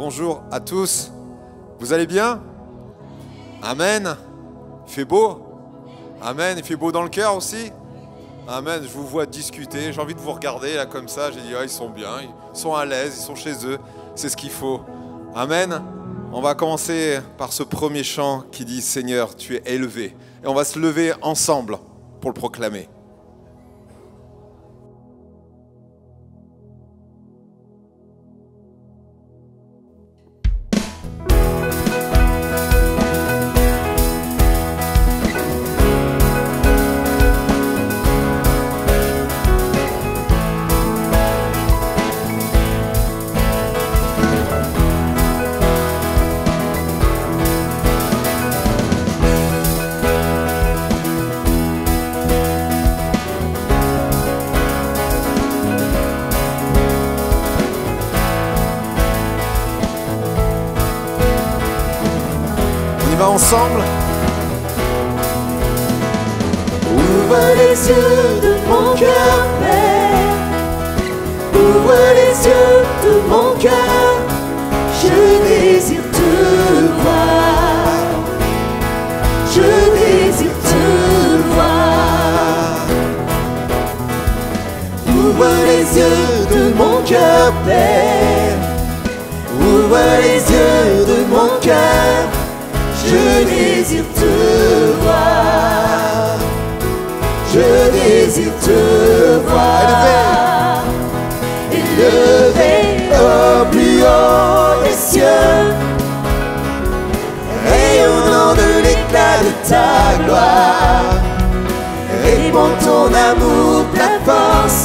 Bonjour à tous. Vous allez bien? Amen. Il fait beau? Amen. Il fait beau dans le cœur aussi? Amen. Je vous vois discuter. J'ai envie de vous regarder là comme ça. J'ai dit, ah, ils sont bien, ils sont à l'aise, ils sont chez eux. C'est ce qu'il faut. Amen. On va commencer par ce premier chant qui dit, Seigneur, tu es élevé. Et on va se lever ensemble pour le proclamer. Ensemble. Ouvre les yeux de mon cœur, Père. Ouvre les yeux de mon cœur. Je désire te voir. Je désire te voir. Ouvre les yeux de mon cœur, Père. Ouvre les yeux de mon cœur. Je désire te voir, je désire te voir, élevé au plus haut des cieux, rayonnant de l'éclat de ta gloire, répands ton amour, ta force,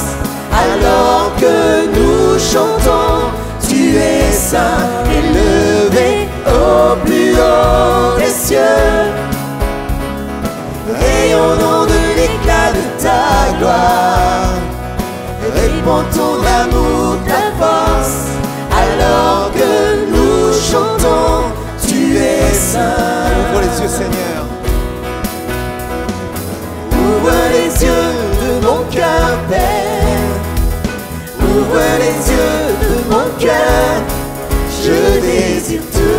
alors que nous chantons, tu es saint, élevé au plus haut des cieux, rayonnant de l'éclat de ta gloire, répands ton amour, ta force, alors que nous chantons, tu es saint. Ouvre les yeux, Seigneur. Ouvre les yeux de mon cœur, Père. Ouvre les yeux de mon cœur. Je désire te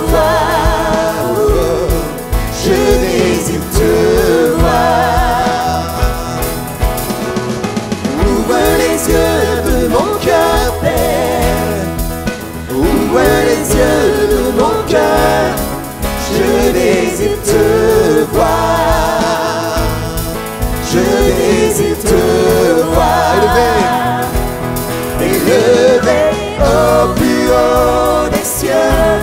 voir, je désire te voir. Ouvre les yeux de mon cœur, Père. Ouvre les yeux de mon cœur. Je désire te voir, je désire te voir. Élevé au plus haut des cieux,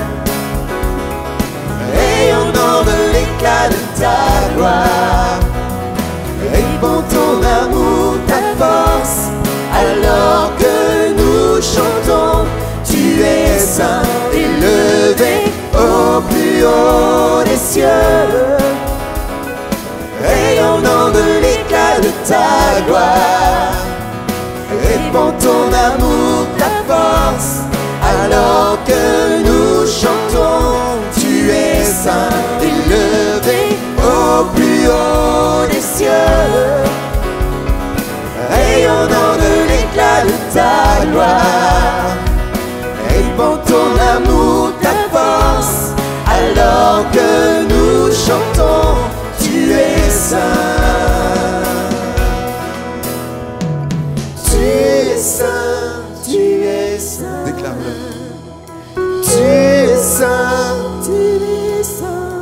rayonnant de l'éclat de ta gloire, répands ton amour, ta force, alors que nous chantons, tu es saint, élevé au plus haut des cieux, rayonnant de l'éclat de ta gloire, répands ton amour, ta force, alors que nous chantons, tu es saint, élevé au plus haut des cieux, rayonnant de l'éclat de ta gloire, répands ton amour, ta force, alors que nous chantons, tu es saint. Tu es saint, tu es saint. Déclare-le. Tu es saint, tu es saint.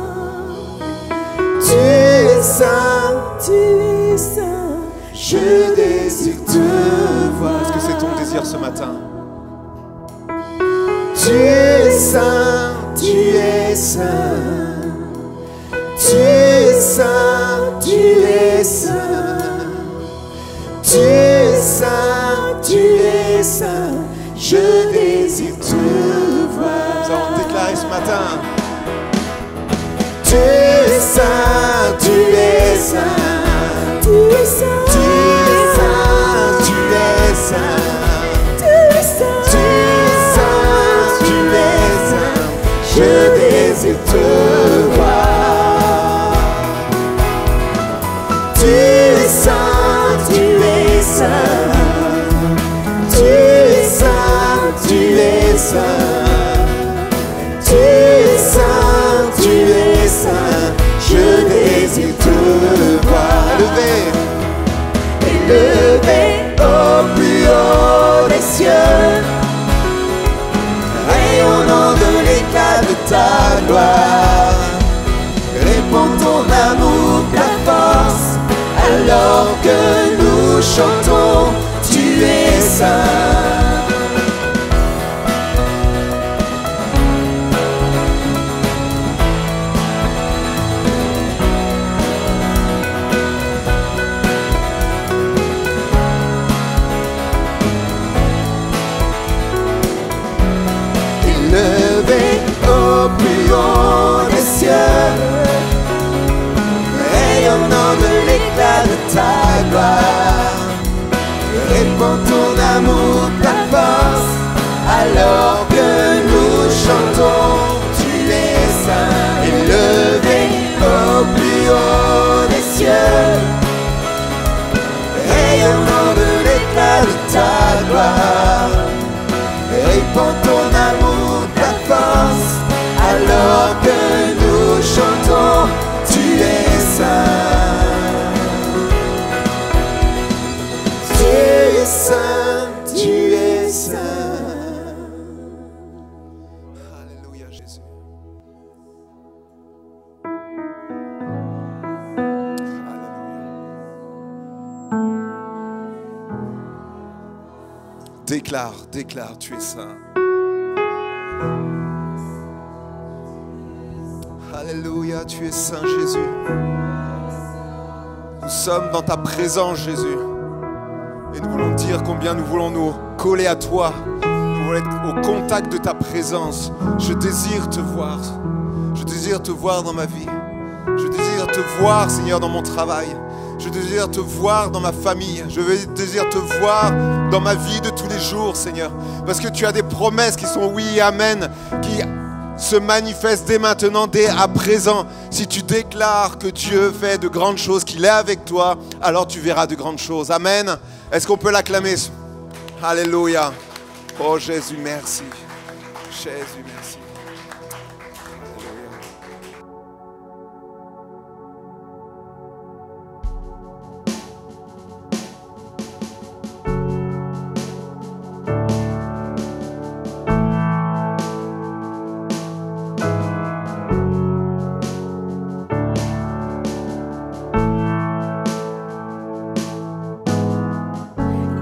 Tu es saint, tu es saint. Je désire te voir. Est-ce que c'est ton désir ce matin? Tu es saint, tu es saint. Tu es saint, tu es saint. Tu es saint, tu es saint, je désire te voir. Nous allons déclarer ce matin. Tu es saint, tu es saint. Tu es saint, tu es saint, tu es saint. Tu es saint, tu es saint, tu es saint, je désire te voir. Tu es saint, tu es saint. Tu es saint, tu es saint. chantons, tu es saint. Élevé au plus haut des cieux, rayonnant de l'éclat de ta gloire, répands ton amour, ta force, alors que nous chantons, tu es saint. Élevé au plus haut des cieux, rayonnant de l'éclat de ta gloire, répands ton amour, ta force, alors que nous chantons, tu es saint. Tu es saint, tu es saint. Alléluia Jésus. Déclare, déclare, tu es saint. Alléluia, tu es saint Jésus. Nous sommes dans ta présence Jésus. Et nous voulons dire combien nous voulons nous coller à toi. Nous voulons être au contact de ta présence. Je désire te voir. Je désire te voir dans ma vie. Je désire te voir Seigneur dans mon travail. Je désire te voir dans ma famille. Je désire te voir dans ma vie de tous les jours, Seigneur. Parce que tu as des promesses qui sont oui et amen, qui se manifestent dès maintenant, dès à présent. Si tu déclares que Dieu fait de grandes choses, qu'il est avec toi, alors tu verras de grandes choses. Amen. Est-ce qu'on peut l'acclamer? Alléluia. Oh Jésus, merci. Jésus, merci.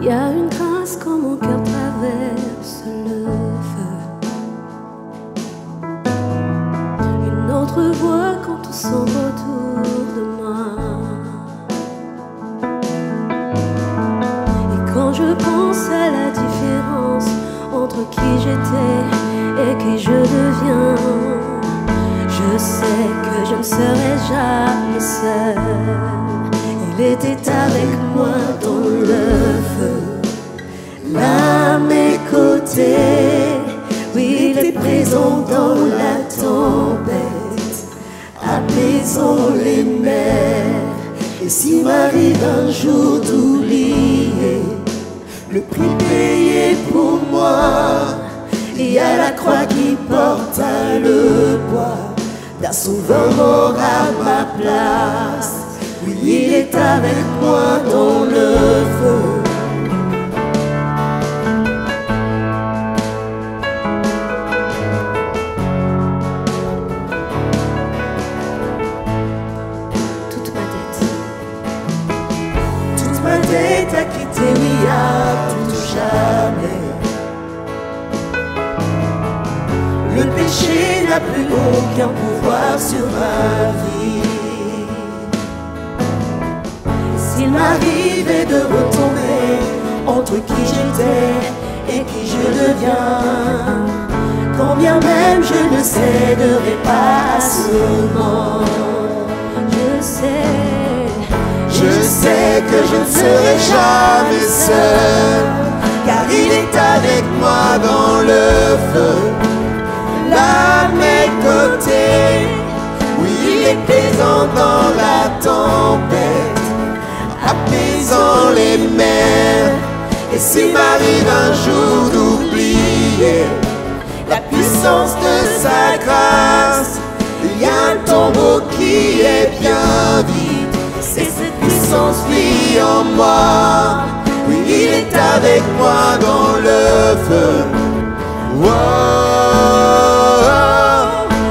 Il y a une grâce quand mon cœur traverse le feu, une autre voix quand tout semble autour de moi. Et quand je pense à la différence entre qui j'étais et qui je deviens, je sais que je ne serai jamais seule. Il était avec moi dans le feu, là à mes côtés. Oui, il est présent dans la tempête, apaisant les mers. Et s'il m'arrive un jour d'oublier le prix payé pour moi, il y a la croix qui porta le poids d'un sauveur mort à ma place. Oui, il est avec moi dans le feu. Toute ma dette a quitté, oui, à tout jamais. Le péché n'a plus aucun pouvoir sur ma vie. S'il m'arrivait de retomber entre qui j'étais et qui je deviens, quand bien même je ne céderai pas à ce monde, je sais que je ne serai jamais seul, car il est avec moi dans le feu, là à mes côtés. Oui, il est présent dans la tempête, apaisant les mers. Et s'il m'arrive un jour d'oublier la puissance de sa grâce, il y a un tombeau qui est bien vide, et cette puissance vit en moi. Oui, il est avec moi dans le feu. Oh,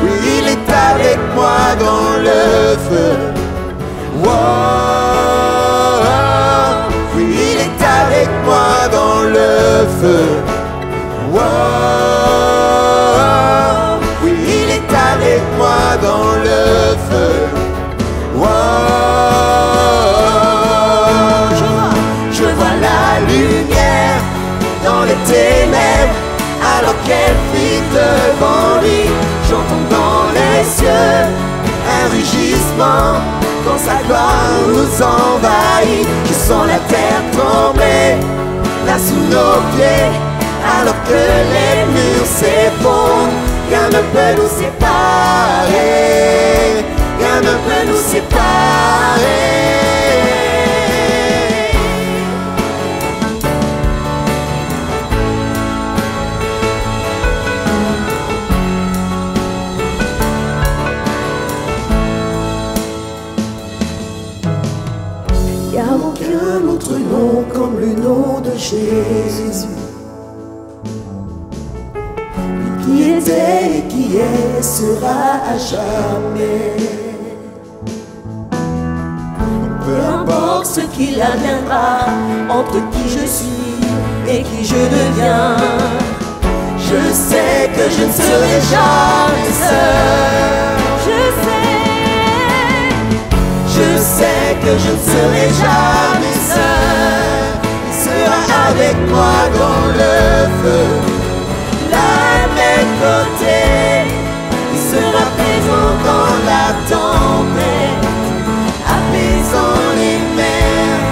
oui, il est avec moi dans le feu. Oh, oui, feu. Oh, oui, il est avec moi dans le feu. Oh, je vois la lumière dans les ténèbres, alors qu'elle fuit devant lui. J'entends dans les cieux un rugissement quand sa gloire nous envahit. Je sens la terre trembler là sous nos pieds, alors que les murs s'effondrent. Rien ne peut nous séparer, rien ne peut nous séparer. Y a aucun autre nom comme le nom de Jésus. Lui qui était et qui est sera à jamais. Peu importe ce qu'il adviendra, entre qui je suis et qui je deviens, je sais que je ne serai jamais seul. Je sais que je ne serai jamais seul. Il sera avec moi dans le feu, là à mes côtés. Il sera présent dans la tempête, apaisant les mers.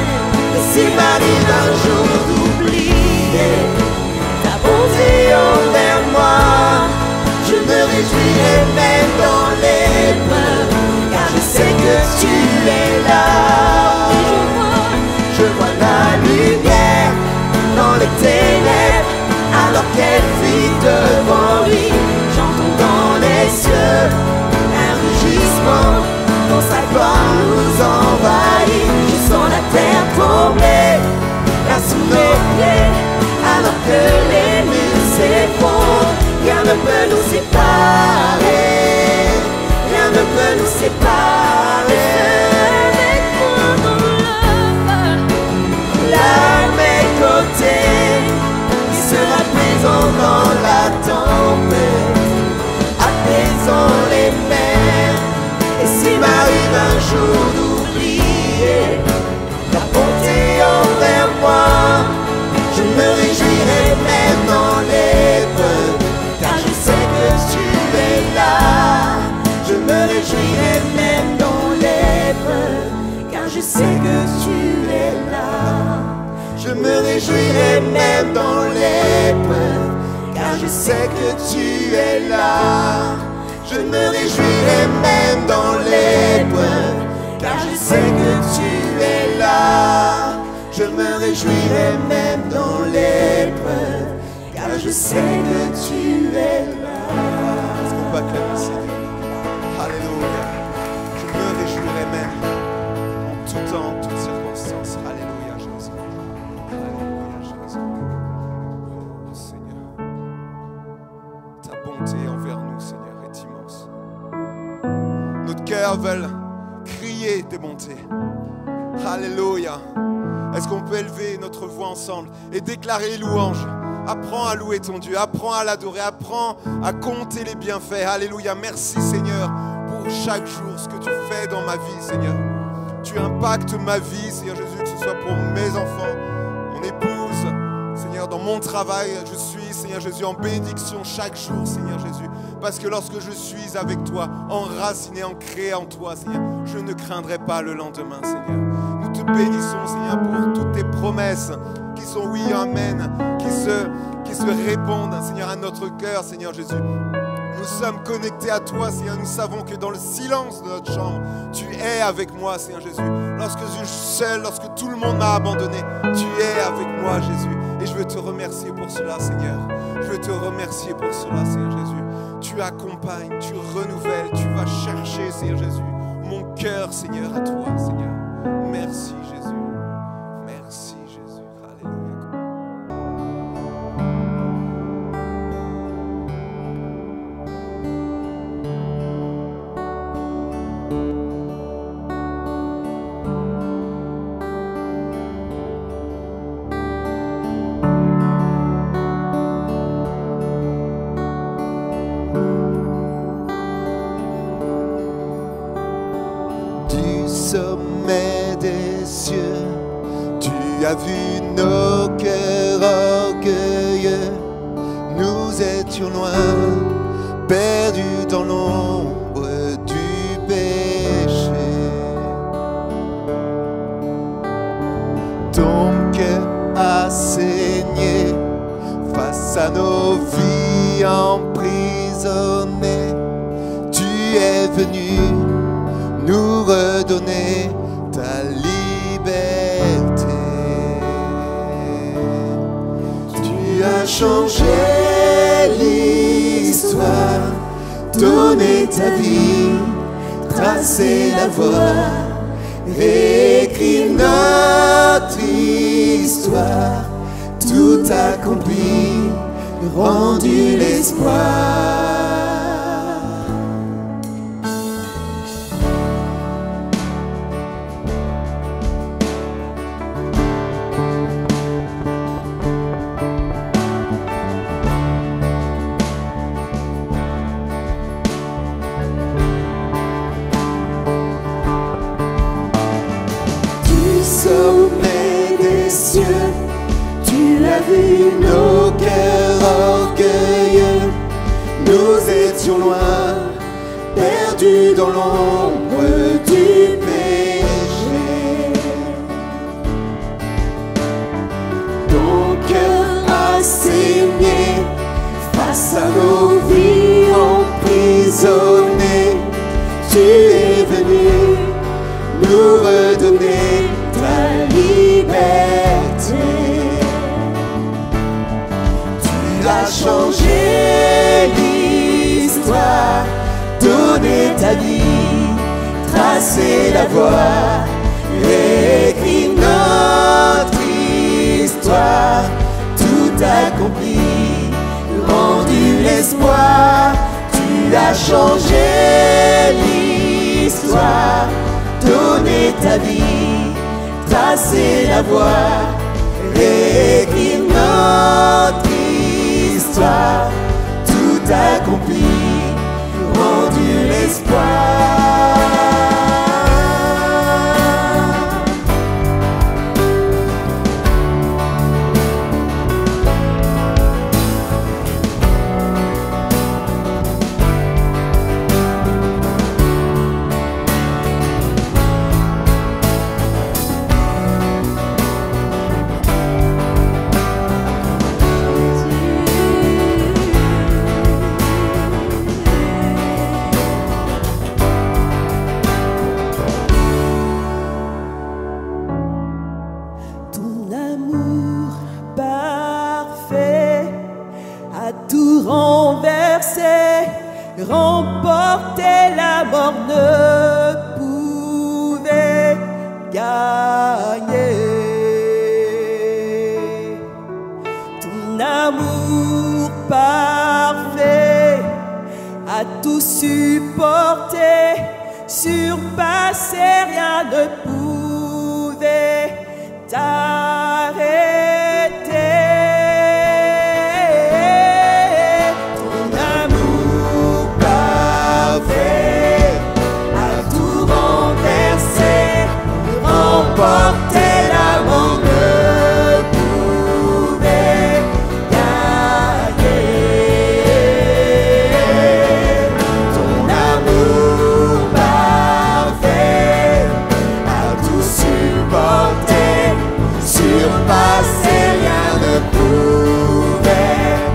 Et s'il m'arrive un jour d'oublier ta bonté envers moi, je me réjouirai même dans l'épreuve, car je sais que tu es là. Je vois la lumière dans les ténèbres, alors qu'elle fuit devant lui. J'entends dans les cieux un rugissement quand sa gloire nous envahit. Je sens la terre trembler là sous nos pieds, alors que les murs s'effondrent. Rien ne peut nous séparer, rien ne peut nous séparer. Là à mes côtés, il sera présent dans la tempête, apaisant les mers. Et s'il m'arrive un jour d'oublier ta bonté envers moi, je me réjouirai même dans l'épreuve, car je sais que tu es là. Je me réjouirai même dans l'épreuve, car je sais que tu es là. Je me réjouirai même dans l'épreuve, car je sais que tu es là. Je me réjouirai même dans l'épreuve, car je sais que tu es là. Je me réjouirai même dans l'épreuve, car je sais que tu es là. Est-ce qu'on peut acclamer le Seigneur? Alléluia. Je me réjouirai même en tout temps, en toutes circonstances. Alléluia, Jésus. Alléluia, Jésus. Oh Seigneur, ta bonté envers nous, Seigneur, est immense. Notre cœur veut crier tes bontés. Alléluia. Est-ce qu'on peut élever notre voix ensemble et déclarer louange? Apprends à louer ton Dieu, apprends à l'adorer, apprends à compter les bienfaits. Alléluia. Merci Seigneur pour chaque jour ce que tu fais dans ma vie, Seigneur. Tu impactes ma vie, Seigneur Jésus, que ce soit pour mes enfants, mon épouse, Seigneur, dans mon travail. Je suis, Seigneur Jésus, en bénédiction chaque jour, Seigneur Jésus. Parce que lorsque je suis avec toi, enraciné, ancré en toi, Seigneur, je ne craindrai pas le lendemain, Seigneur. Nous te bénissons, Seigneur, pour toutes tes promesses qui sont oui, amen, qui se répondent, Seigneur, à notre cœur, Seigneur Jésus. Nous sommes connectés à toi, Seigneur. Nous savons que dans le silence de notre chambre, tu es avec moi, Seigneur Jésus. Lorsque je suis seul, lorsque tout le monde m'a abandonné, tu es avec moi, Jésus. Et je veux te remercier pour cela, Seigneur. Je veux te remercier pour cela, Seigneur Jésus. Tu accompagnes, tu renouvelles, tu vas chercher, Seigneur Jésus, mon cœur, Seigneur, à toi, Seigneur. Merci, Jésus. Merci, Jésus. Alléluia. nous étions loin, perdus dans l'ombre du péché. Ton cœur a saigné face à nos vies emprisonnées. Tu es venu nous redonner ta liberté. Tu as changé l'histoire, donné ta vie, tracé la voie, réécrit notre histoire, tout accompli, rendu l'espoir. Sommet des cieux, tu as vu nos cœurs orgueilleux. Nous étions loin, perdus dans l'ombre du péché. Ton cœur a saigné face à nos vies emprisonnées. Tu es venu nous redonner ta liberté. Tu as changé l'histoire, donné ta vie, tracé la voie, réécrit notre histoire, tout accompli, rendu l'espoir. Tu as changé l'histoire, donné ta vie, tracé la voie, réécrit notre histoire, tout accompli, rendu l'espoir. Tout renversé, remporter la mort ne pouvait gagner. Ton amour parfait a tout supporté, surpassé, rien ne pouvait t'arrêter. Porter l'amour ne pouvait gagner. Ton amour parfait a tout supporté, surpassé, rien ne pouvait t'arrêter.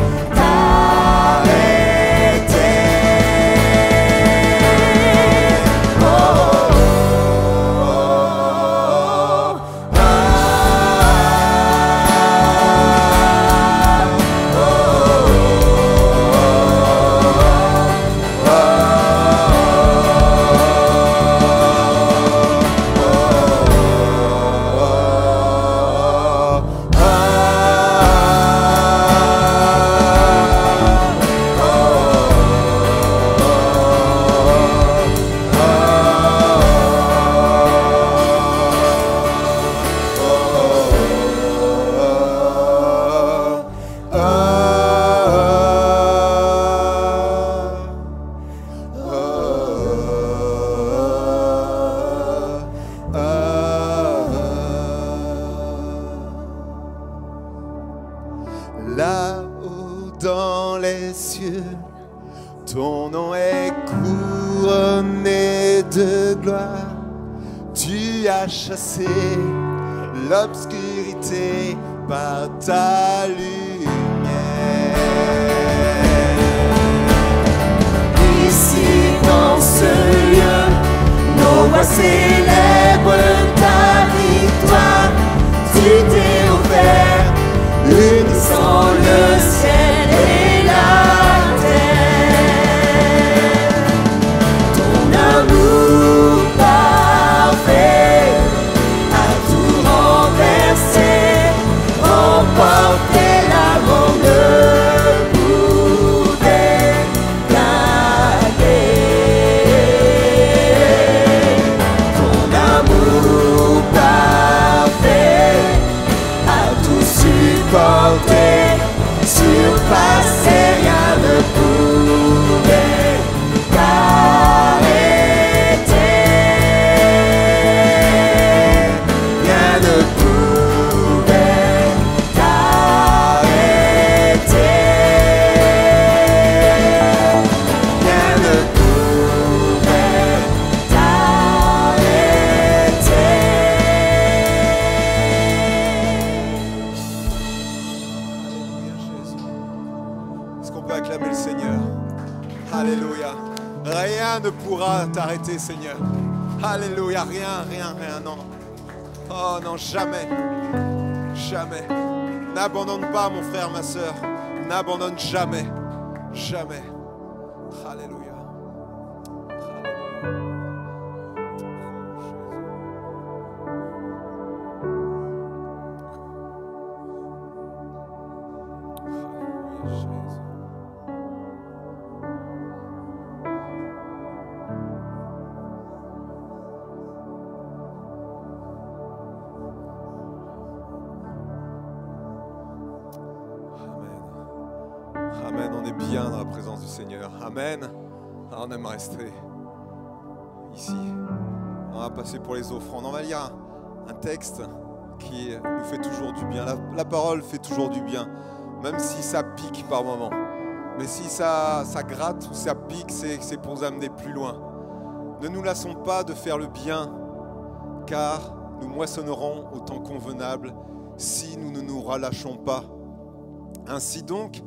dans les cieux. Ton nom est couronné de gloire. Tu as chassé l'obscurité par ta lumière. Ici dans ce lieu, nos voix célèbrent ta victoire. Tu t'es offert, unissant le ciel et la terre. Ton amour parfait a tout renversé, remporté la mort ne pouvait gagner. Ton amour parfait a tout supporté, surpassé, rien ne pouvait t'arrêter. Rien ne pouvait t'arrêter. Rien ne pouvait t'arrêter. Alléluia, Jésus. Est-ce qu'on peut acclamer le Seigneur? Alléluia. Rien ne pourra t'arrêter, Seigneur. Alléluia. Rien, rien, rien, non. Oh non, jamais. Jamais. N'abandonne pas, mon frère, ma soeur. N'abandonne jamais. Jamais. Alléluia. Alléluia, Jésus. Amen, on est bien dans la présence du Seigneur. Amen. On aime rester ici. On va passer pour les offrandes. On va lire un texte qui nous fait toujours du bien. La parole fait toujours du bien, même si ça pique par moments. Mais si ça gratte ou ça pique, c'est pour nous amener plus loin. Ne nous lassons pas de faire le bien, car nous moissonnerons au temps convenable si nous ne nous relâchons pas. Ainsi donc,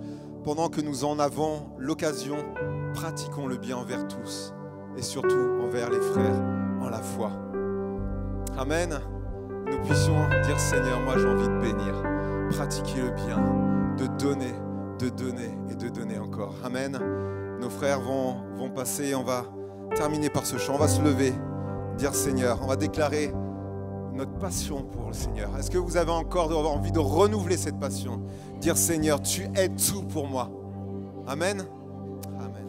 pendant que nous en avons l'occasion, pratiquons le bien envers tous et surtout envers les frères en la foi. Amen. Nous puissions dire, Seigneur, moi j'ai envie de bénir, pratiquer le bien, de donner et de donner encore. Amen. Nos frères vont passer, on va terminer par ce chant, on va se lever, dire Seigneur, on va déclarer notre passion pour le Seigneur. Est-ce que vous avez encore envie de renouveler cette passion? Dire Seigneur, tu es tout pour moi. Amen. Amen.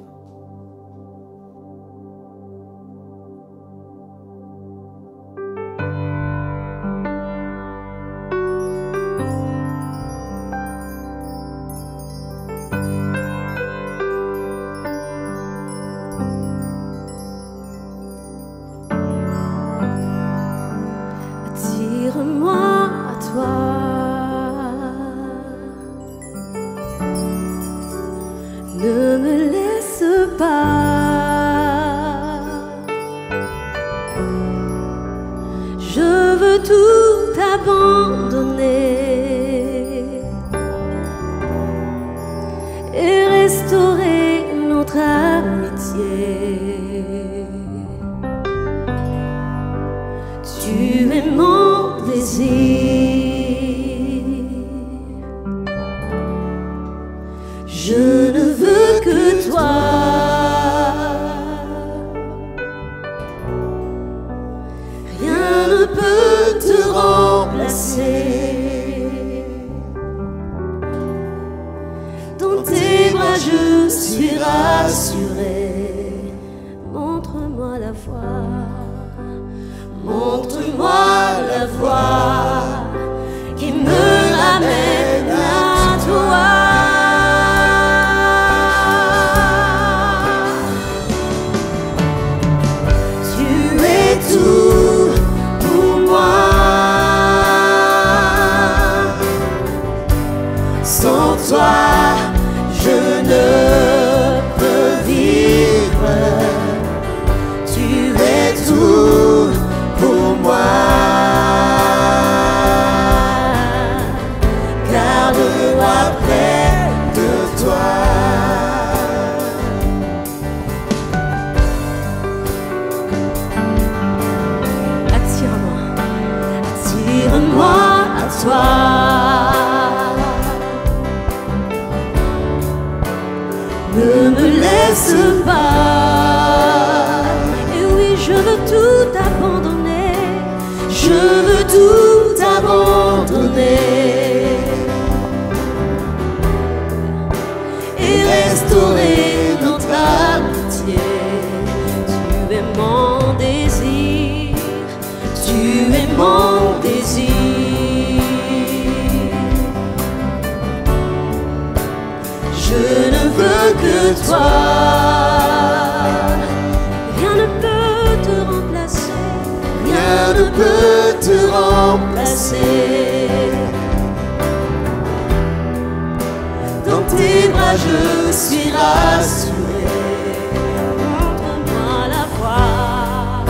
Attire-moi à toi. Ne me laisse pas. Je veux tout abandonner et restaurer notre amitié. Tu es mon désir. Je ne veux que toi. Rien ne peut te remplacer. Dans tes bras je suis rassurée. Montre-moi la voie. Montre-moi la voie qui me ramène à toi. Tout pour moi. Sans toi, vois près de toi. Attire-moi à toi. Ne me laisse pas. Et oui, je veux tout abandonner. Je veux tout abandonner. Et restaurer notre amitié. Tu es mon désir. Tu es mon désir. Je ne veux que toi. Rien ne peut te remplacer. Rien ne peut te remplacer. Dans tes bras je suis rassuré. Montre-moi la voie.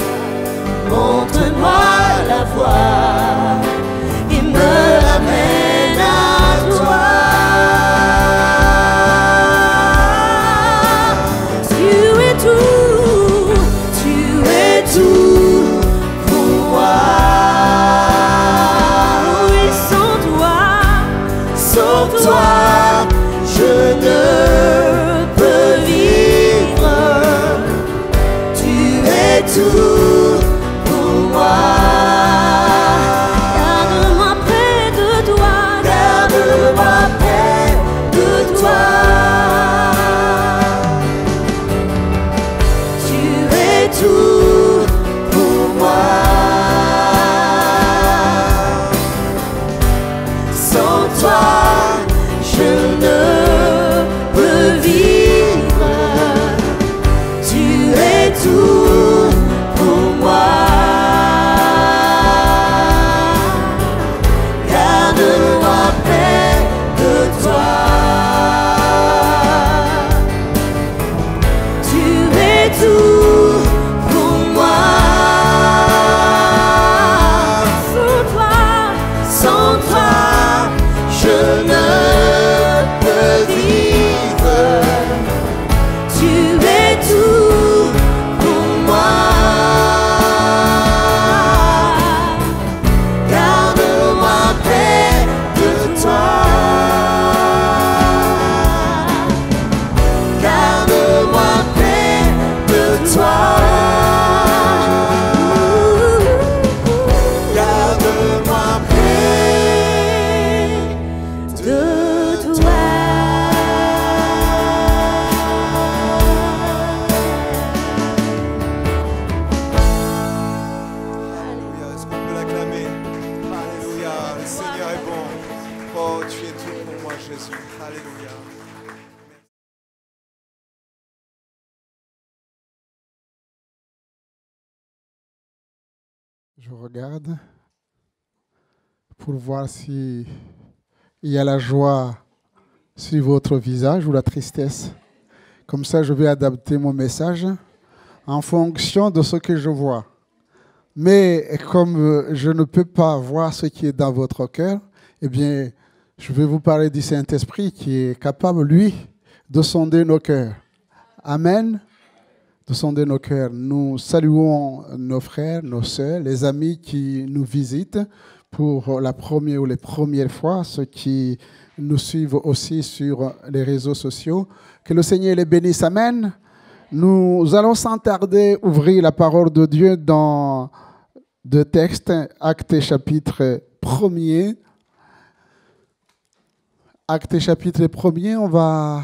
Montre-moi la voie et me ramène à toi. Tu es Tout pour moi. oui, sans toi, je ne peux vivre. Tu es tout pour moi. Garde-moi près de toi. Garde-moi près de toi. Tu es tout pour moi. Sans toi, je ne peux vivre. Tu es tout pour moi. Garde-moi près de toi. Tu es tout pour moi. Sans toi, je ne peux vivre. Tu es tout pour moi. Garde-moi près de toi. Garde-moi près de toi. Garde-moi près de toi. Alléluia, est-ce qu'on peut l'acclamer? Alléluia, le Seigneur est bon. Oh, tu es tout pour moi, Jésus. Alléluia. Je regarde pour voir si il y a la joie sur votre visage ou la tristesse. Comme ça, je vais adapter mon message en fonction de ce que je vois. Mais comme je ne peux pas voir ce qui est dans votre cœur, eh bien, je vais vous parler du Saint-Esprit qui est capable, lui, de sonder nos cœurs. Amen. De sonder nos cœurs. Nous saluons nos frères, nos sœurs, les amis qui nous visitent pour la première ou les premières fois, ceux qui nous suivent aussi sur les réseaux sociaux. Que le Seigneur les bénisse. Amen. Nous allons sans tarder ouvrir la parole de Dieu dans deux textes, Actes chapitre 1er. Actes chapitre 1er, on va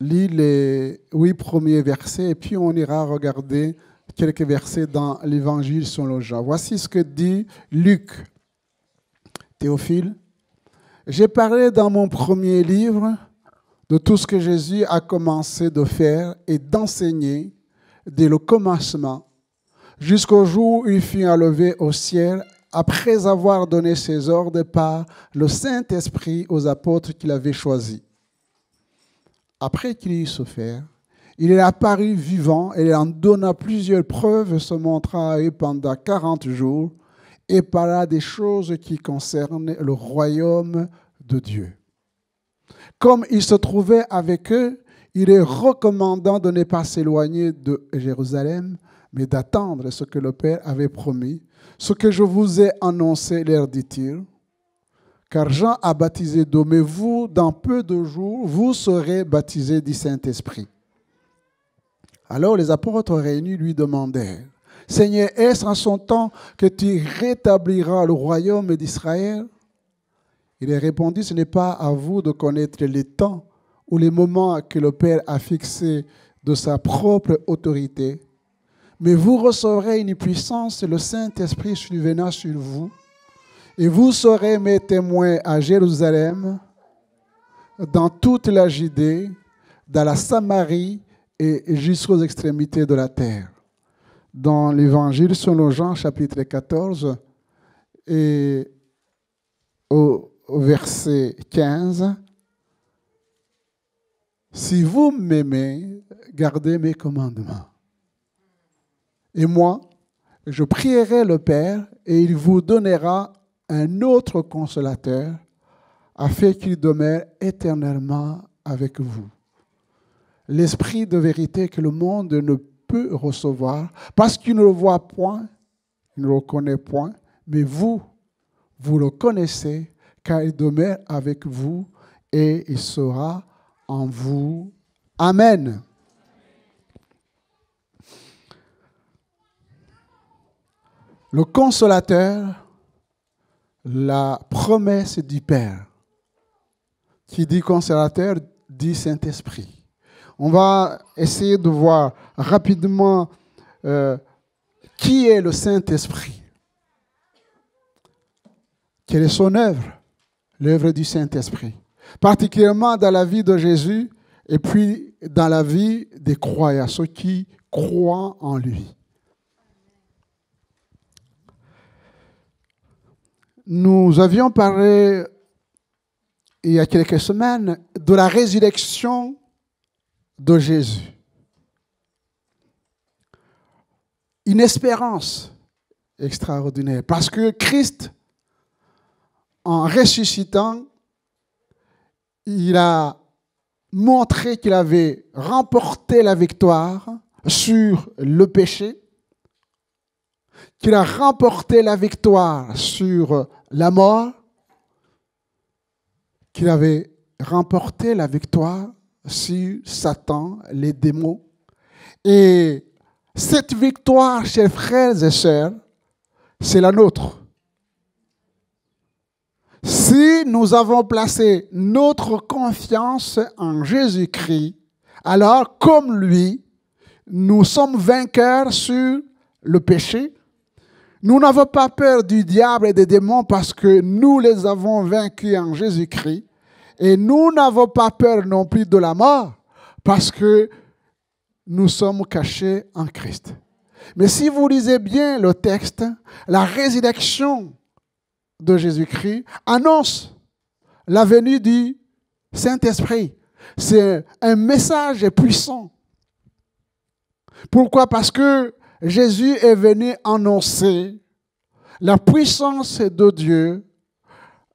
lire les 8 premiers versets et puis on ira regarder quelques versets dans l'évangile selon Jean. Voici ce que dit Luc. Théophile, j'ai parlé dans mon premier livre de tout ce que Jésus a commencé de faire et d'enseigner dès le commencement jusqu'au jour où il fut enlevé au ciel après avoir donné ses ordres par le Saint-Esprit aux apôtres qu'il avait choisis. Après qu'il eut souffert, il est apparu vivant et en donna plusieurs preuves, se montrant à eux pendant 40 jours et parla des choses qui concernent le royaume de Dieu. Comme il se trouvait avec eux, il est recommandant de ne pas s'éloigner de Jérusalem, mais d'attendre ce que le Père avait promis. Ce que je vous ai annoncé, leur dit-il, car Jean a baptisé d'eau, mais vous, dans peu de jours, vous serez baptisés du Saint-Esprit. Alors les apôtres réunis lui demandèrent, « Seigneur, est-ce en son temps que tu rétabliras le royaume d'Israël ?» Il a répondu, « Ce n'est pas à vous de connaître les temps ou les moments que le Père a fixés de sa propre autorité, mais vous recevrez une puissance, le Saint-Esprit survenant sur vous, et vous serez mes témoins à Jérusalem, dans toute la Judée, dans la Samarie et jusqu'aux extrémités de la terre. » Dans l'Évangile selon Jean, chapitre 14, et au verset 15, « Si vous m'aimez, gardez mes commandements. Et moi, je prierai le Père, et il vous donnera un autre consolateur, afin qu'il demeure éternellement avec vous. L'Esprit de vérité que le monde ne peut recevoir, parce qu'il ne le voit point, il ne le connaît point, mais vous, vous le connaissez, car il demeure avec vous et il sera en vous. Amen. Le consolateur, la promesse du Père. Qui dit consolateur, dit Saint-Esprit. On va essayer de voir rapidement qui est le Saint-Esprit. Quelle est son œuvre? L'œuvre du Saint-Esprit. Particulièrement dans la vie de Jésus et puis dans la vie des croyants, ceux qui croient en lui. Nous avions parlé il y a quelques semaines de la résurrection de Jésus. Une espérance extraordinaire. Parce que Christ, en ressuscitant, il a montré qu'il avait remporté la victoire sur le péché, qu'il a remporté la victoire sur la mort, qu'il avait remporté la victoire sur Satan, les démons. Et cette victoire, chers frères et sœurs, c'est la nôtre. Si nous avons placé notre confiance en Jésus-Christ, alors comme lui, nous sommes vainqueurs sur le péché. Nous n'avons pas peur du diable et des démons parce que nous les avons vaincus en Jésus-Christ. Et nous n'avons pas peur non plus de la mort parce que nous sommes cachés en Christ. Mais si vous lisez bien le texte, la résurrection de Jésus-Christ annonce la venue du Saint-Esprit. C'est un message puissant. Pourquoi? Parce que Jésus est venu annoncer la puissance de Dieu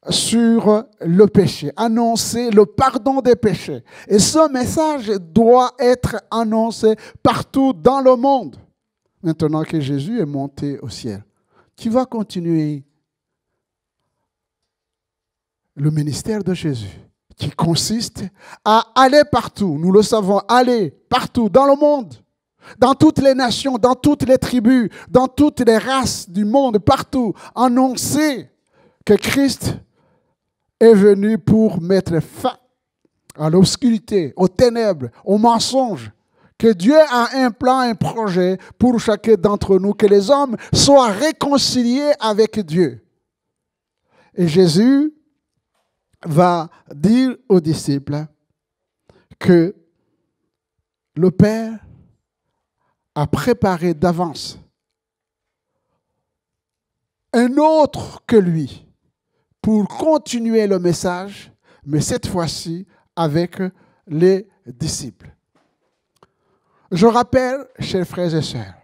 sur le péché, annoncer le pardon des péchés. Et ce message doit être annoncé partout dans le monde. Maintenant que Jésus est monté au ciel, qui va continuer le ministère de Jésus, qui consiste à aller partout, nous le savons, aller partout dans le monde, dans toutes les nations, dans toutes les tribus, dans toutes les races du monde, partout, annoncer que Christ est venu pour mettre fin à l'obscurité, aux ténèbres, aux mensonges, que Dieu a un plan, un projet pour chacun d'entre nous, que les hommes soient réconciliés avec Dieu. Et Jésus va dire aux disciples que le Père a préparé d'avance un autre que lui pour continuer le message, mais cette fois-ci avec les disciples. Je rappelle, chers frères et sœurs,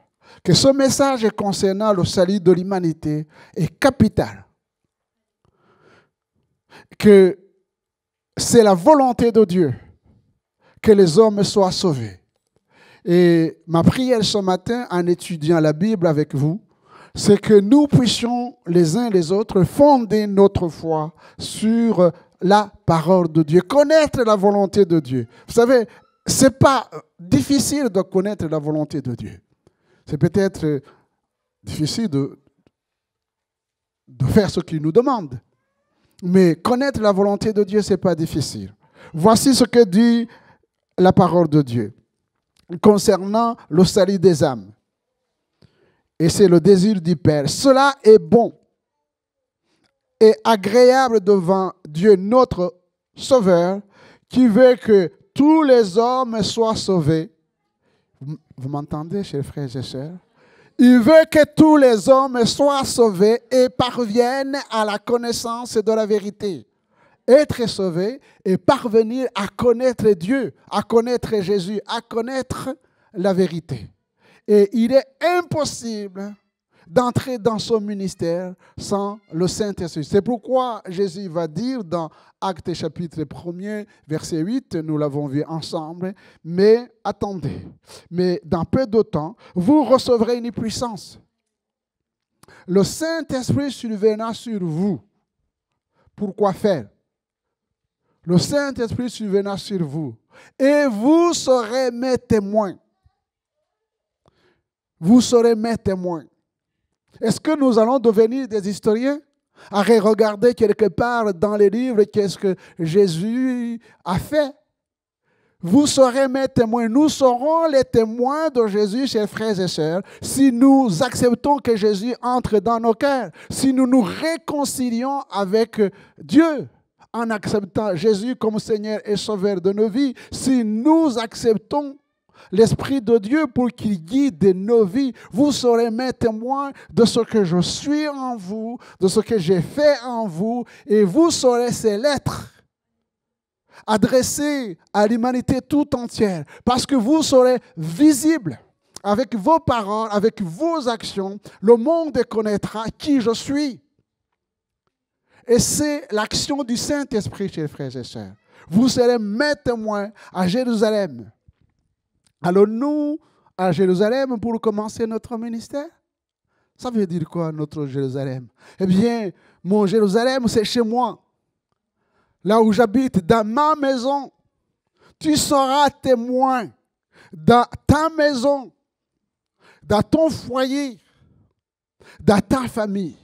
que ce message concernant le salut de l'humanité est capital. Que c'est la volonté de Dieu que les hommes soient sauvés. Et ma prière ce matin, en étudiant la Bible avec vous, c'est que nous puissions les uns les autres fonder notre foi sur la parole de Dieu, connaître la volonté de Dieu. Vous savez, ce n'est pas difficile de connaître la volonté de Dieu. C'est peut-être difficile de faire ce qu'il nous demande. Mais connaître la volonté de Dieu, ce n'est pas difficile. Voici ce que dit la parole de Dieu concernant le salut des âmes. Et c'est le désir du Père. Cela est bon et agréable devant Dieu notre Sauveur, qui veut que tous les hommes soient sauvés. Vous m'entendez, chers frères et sœurs? Il veut que tous les hommes soient sauvés et parviennent à la connaissance de la vérité. Être sauvé et parvenir à connaître Dieu, à connaître Jésus, à connaître la vérité. Et il est impossible d'entrer dans son ministère sans le Saint-Esprit. C'est pourquoi Jésus va dire dans Actes chapitre 1er, verset 8, nous l'avons vu ensemble, mais attendez, mais dans peu de temps, vous recevrez une puissance. Le Saint-Esprit surviendra sur vous. Pourquoi faire? Le Saint-Esprit surviendra sur vous et vous serez mes témoins. Vous serez mes témoins. Est-ce que nous allons devenir des historiens? À regarder quelque part dans les livres qu'est-ce que Jésus a fait? Vous serez mes témoins. Nous serons les témoins de Jésus, chers frères et sœurs, si nous acceptons que Jésus entre dans nos cœurs, si nous nous réconcilions avec Dieu en acceptant Jésus comme Seigneur et Sauveur de nos vies, si nous acceptons l'Esprit de Dieu pour qu'il guide nos vies, vous serez mes témoins de ce que je suis en vous, de ce que j'ai fait en vous, et vous serez ces lettres adressées à l'humanité tout entière, parce que vous serez visibles avec vos paroles, avec vos actions. Le monde connaîtra qui je suis. Et c'est l'action du Saint-Esprit, chers frères et sœurs. Vous serez mes témoins à Jérusalem. Allons-nous à Jérusalem pour commencer notre ministère? Ça veut dire quoi, notre Jérusalem? Eh bien, mon Jérusalem, c'est chez moi. Là où j'habite, dans ma maison. Tu seras témoin dans ta maison, dans ton foyer, dans ta famille.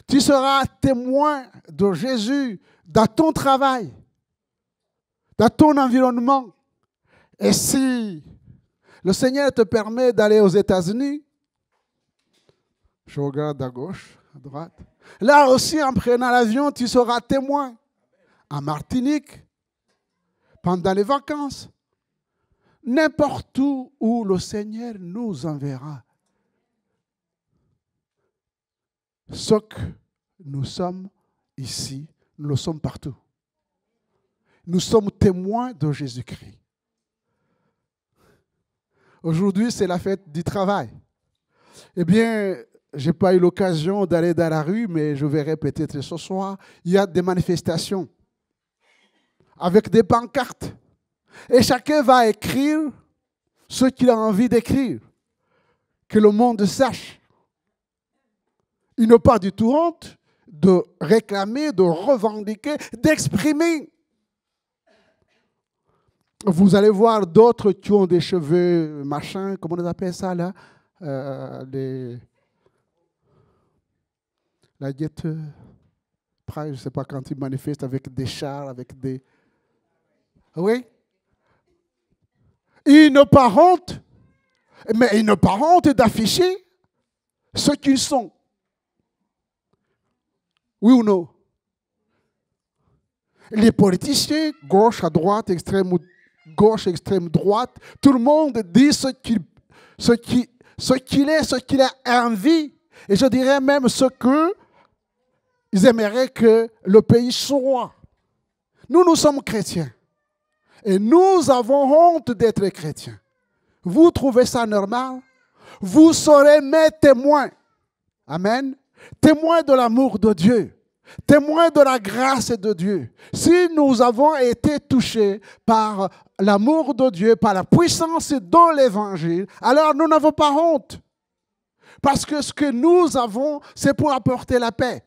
Tu seras témoin de Jésus dans ton travail, dans ton environnement. Et si le Seigneur te permet d'aller aux États-Unis, je regarde à gauche, à droite. Là aussi, en prenant l'avion, tu seras témoin. En Martinique, pendant les vacances, n'importe où le Seigneur nous enverra. Ce que nous sommes ici, nous le sommes partout. Nous sommes témoins de Jésus-Christ. Aujourd'hui, c'est la fête du travail. Eh bien, je n'ai pas eu l'occasion d'aller dans la rue, mais je verrai peut-être ce soir. Il y a des manifestations avec des pancartes. Et chacun va écrire ce qu'il a envie d'écrire. Que le monde sache. Il n'a pas du tout honte de réclamer, de revendiquer, d'exprimer. Vous allez voir d'autres qui ont des cheveux, machin, comment on appelle ça là? La guette, je ne sais pas, quand ils manifestent avec des chars, avec des... Oui? Ils n'ont pas honte, mais ils n'ont pas honte d'afficher ce qu'ils sont. Oui ou non? Les politiciens, gauche à droite, extrême gauche, extrême droite, tout le monde dit ce qu'il est, ce qu'il a envie. Et je dirais même ce qu'ils aimeraient que le pays soit. Nous sommes chrétiens. Et nous avons honte d'être chrétiens. Vous trouvez ça normal? Vous serez mes témoins. Amen. Témoins de l'amour de Dieu. témoins de la grâce de Dieu. Si nous avons été touchés par l'amour de Dieu, par la puissance de l'Évangile, alors nous n'avons pas honte. Parce que ce que nous avons, c'est pour apporter la paix.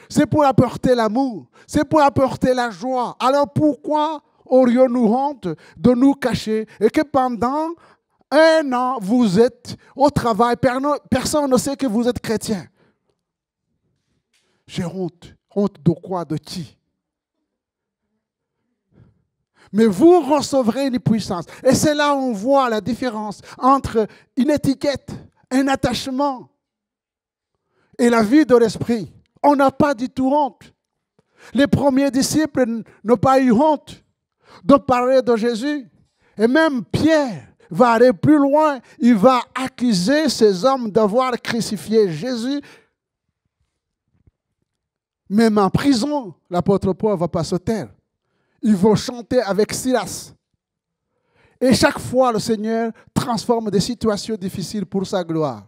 C'est pour apporter l'amour. C'est pour apporter la joie. Alors pourquoi aurions-nous honte de nous cacher et que pendant 1 an, vous êtes au travail, personne ne sait que vous êtes chrétien? J'ai honte. Honte de quoi? De qui? Mais vous recevrez une puissance. Et c'est là où on voit la différence entre une étiquette, un attachement et la vie de l'esprit. On n'a pas du tout honte. Les premiers disciples n'ont pas eu honte de parler de Jésus. Et même Pierre va aller plus loin. Il va accuser ces hommes d'avoir crucifié Jésus. Même en prison, l'apôtre Paul ne va pas se taire. Ils vont chanter avec Silas. Et chaque fois, le Seigneur transforme des situations difficiles pour sa gloire.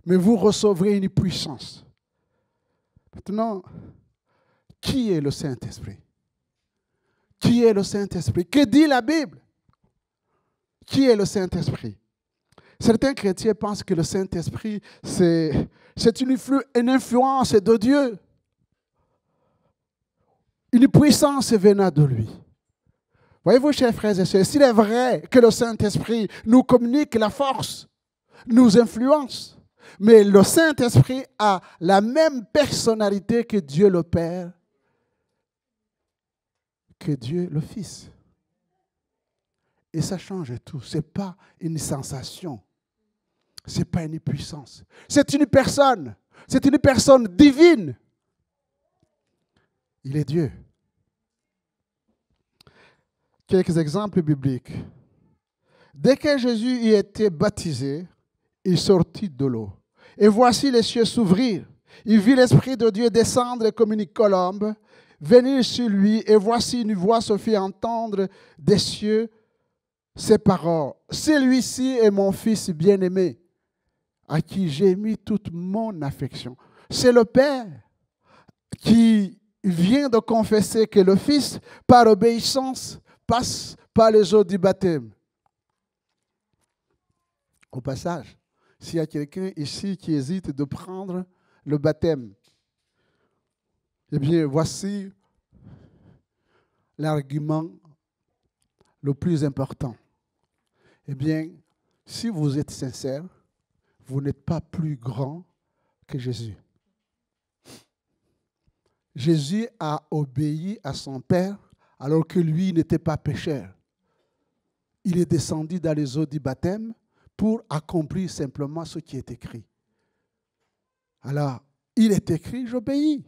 Mais vous recevrez une puissance. Maintenant, qui est le Saint-Esprit? Qui est le Saint-Esprit? Que dit la Bible? Qui est le Saint-Esprit? Certains chrétiens pensent que le Saint-Esprit, c'est une influence de Dieu. Une puissance venant de lui. Voyez-vous, chers frères et sœurs, s'il est vrai que le Saint-Esprit nous communique la force, nous influence, mais le Saint-Esprit a la même personnalité que Dieu le Père, que Dieu le Fils. Et ça change tout. Ce n'est pas une sensation. Ce n'est pas une puissance. C'est une personne. C'est une personne divine. Il est Dieu. Quelques exemples bibliques. Dès que Jésus y était baptisé, il sortit de l'eau. Et voici les cieux s'ouvrir. Il vit l'Esprit de Dieu descendre comme une colombe, venir sur lui. Et voici une voix se fit entendre des cieux, ces paroles. Celui-ci est mon Fils bien-aimé, à qui j'ai mis toute mon affection. C'est le Père qui vient de confesser que le Fils, par obéissance, passe par les eaux du baptême. Au passage, s'il y a quelqu'un ici qui hésite de prendre le baptême, eh bien, voici l'argument le plus important. Eh bien, si vous êtes sincère, vous n'êtes pas plus grand que Jésus. Jésus a obéi à son Père alors que lui n'était pas pécheur. Il est descendu dans les eaux du baptême pour accomplir simplement ce qui est écrit. Alors, il est écrit, j'obéis.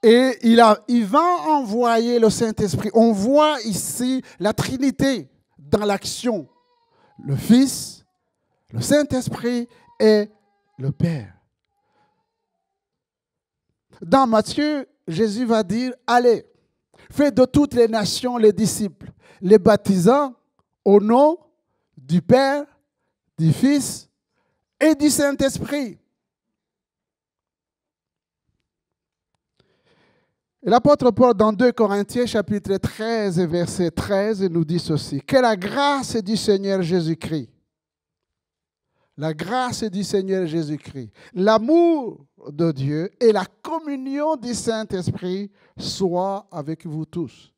Et il va envoyer le Saint-Esprit. On voit ici la Trinité dans l'action. Le Fils, le Saint-Esprit et le Père. Dans Matthieu, Jésus va dire, allez, faites de toutes les nations les disciples, les baptisant au nom du Père, du Fils et du Saint-Esprit. L'apôtre Paul, dans 2 Corinthiens, chapitre 13, verset 13, nous dit ceci. Que la grâce du Seigneur Jésus-Christ, la grâce du Seigneur Jésus-Christ, l'amour de Dieu et la communion du Saint-Esprit soient avec vous tous.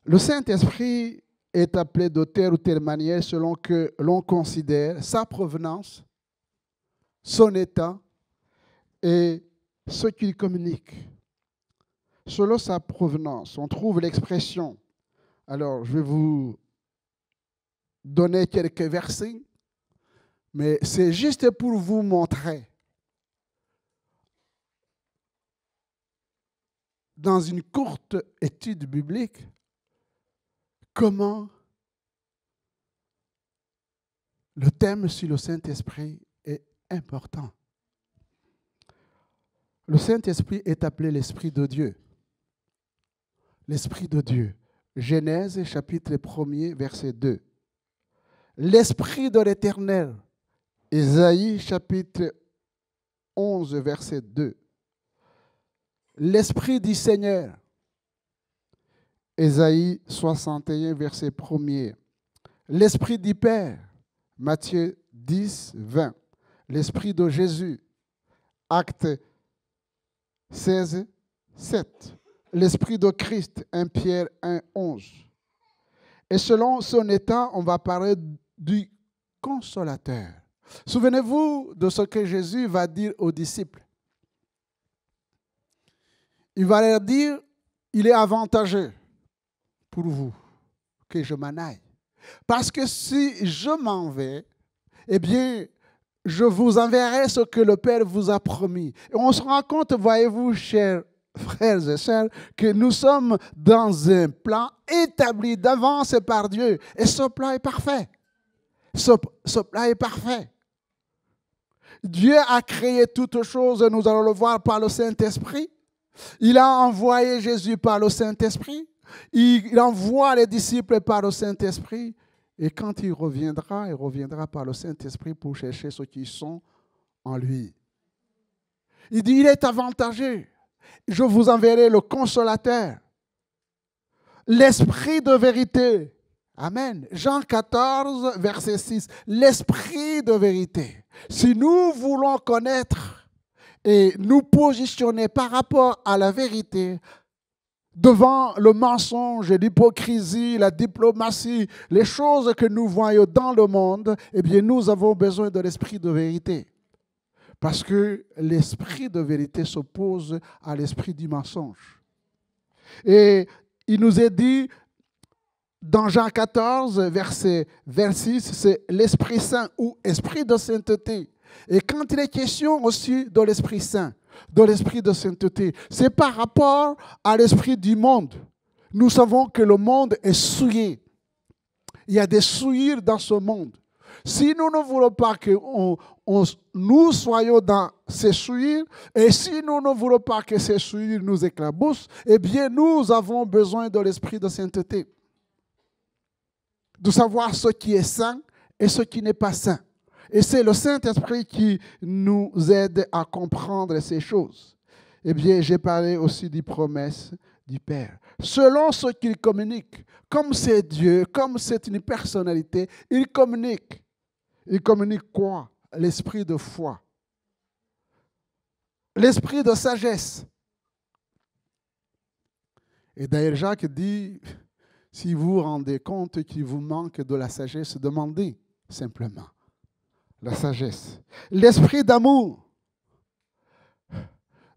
Le Saint-Esprit est appelé de telle ou telle manière selon que l'on considère sa provenance, son état et ce qu'il communique. Selon sa provenance, on trouve l'expression. Alors, je vais vous donner quelques versets, mais c'est juste pour vous montrer dans une courte étude biblique comment le thème sur le Saint-Esprit est important. Le Saint-Esprit est appelé l'Esprit de Dieu. L'Esprit de Dieu. Genèse chapitre 1er, verset 2. l'Esprit de l'Éternel. Ésaïe chapitre 11, verset 2. L'Esprit du Seigneur. Ésaïe 61, verset 1er. L'Esprit du Père. Matthieu 10, 20. L'Esprit de Jésus. Acte 16, 7. L'Esprit de Christ. 1 Pierre 1, 11. Et selon son état, on va parler du Consolateur. Souvenez-vous de ce que Jésus va dire aux disciples. Il va leur dire, il est avantageux pour vous que je m'en aille. Parce que si je m'en vais, eh bien, je vous enverrai ce que le Père vous a promis. Et on se rend compte, voyez-vous, chers frères et sœurs, que nous sommes dans un plan établi d'avance par Dieu. Et ce plan est parfait. Ce plan est parfait. Dieu a créé toutes choses, nous allons le voir par le Saint-Esprit. Il a envoyé Jésus par le Saint-Esprit. Il envoie les disciples par le Saint-Esprit. Et quand il reviendra par le Saint-Esprit pour chercher ceux qui sont en lui. Il dit, il est avantageux. Je vous enverrai le Consolateur, l'Esprit de vérité. Amen. Jean 14, verset 6. L'Esprit de vérité. Si nous voulons connaître et nous positionner par rapport à la vérité, devant le mensonge, l'hypocrisie, la diplomatie, les choses que nous voyons dans le monde, eh bien, nous avons besoin de l'esprit de vérité. Parce que l'esprit de vérité s'oppose à l'esprit du mensonge. Et il nous est dit, dans Jean 14, verset 26, c'est l'Esprit Saint ou Esprit de sainteté. Et quand il est question aussi de l'Esprit Saint, de l'Esprit de sainteté, c'est par rapport à l'esprit du monde. Nous savons que le monde est souillé. Il y a des souillures dans ce monde. Si nous ne voulons pas que nous soyons dans ces souillures, et si nous ne voulons pas que ces souillures nous éclaboussent, eh bien nous avons besoin de l'Esprit de sainteté. De savoir ce qui est saint et ce qui n'est pas saint. Et c'est le Saint-Esprit qui nous aide à comprendre ces choses. Eh bien, j'ai parlé aussi des promesses du Père. Selon ce qu'il communique, comme c'est Dieu, comme c'est une personnalité, il communique. Il communique quoi? L'esprit de foi. L'esprit de sagesse. Et d'ailleurs, Jacques dit, si vous vous rendez compte qu'il vous manque de la sagesse, demandez simplement. La sagesse. L'esprit d'amour.